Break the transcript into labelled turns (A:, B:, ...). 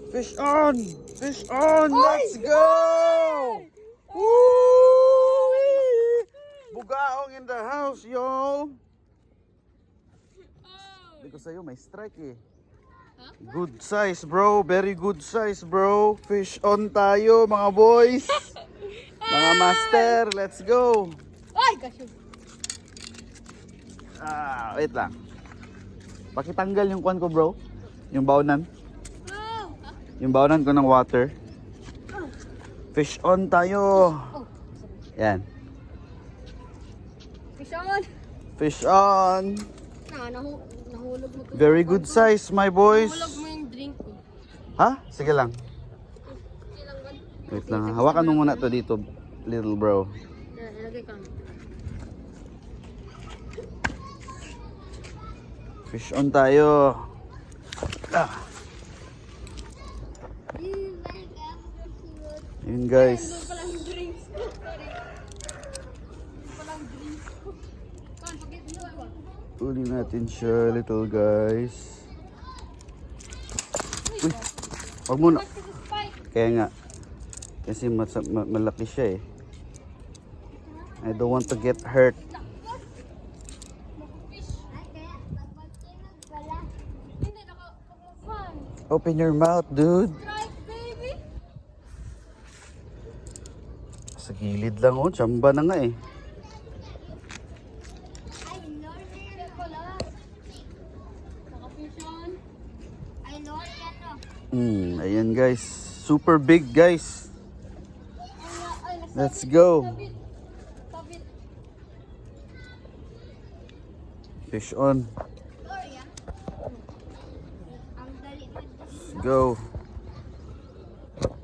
A: Fish on! Fish on! Let's go! Woo! Bugaong in the house, y'all! Hindi ko sa'yo, may strike eh. Good size, bro. Very good size, bro. Fish on tayo, mga boys. Mga master, let's go.
B: Ay, kasyo.
A: Wait lang. Pakitanggal yung kwan ko, bro. Yung baonan. Yung baonan ko ng water. Fish on tayo. Yan.
B: Fish on.
A: Fish on.
B: Nahulog mo to.
A: Very good size, my boys.
B: Nahulog mo yung drink ko.
A: Ha? Sige lang. Wait lang. Hawakan mo muna to dito, little bro.
B: Ilagay ka.
A: Fish on tayo. Yun guys.
B: Palang drinks ko. Palang drinks ko. Kan, pakit mo ay.
A: Uli natin siya, little guys. Uy, wag muna. Kaya nga. Kasi malaki siya eh. I don't want to get hurt. Open your mouth, dude.
B: Strike, baby.
A: Sa gilid lang oh, tsamba na nga eh. Ayan guys. Super big guys. Let's go. Fish on. Let's go.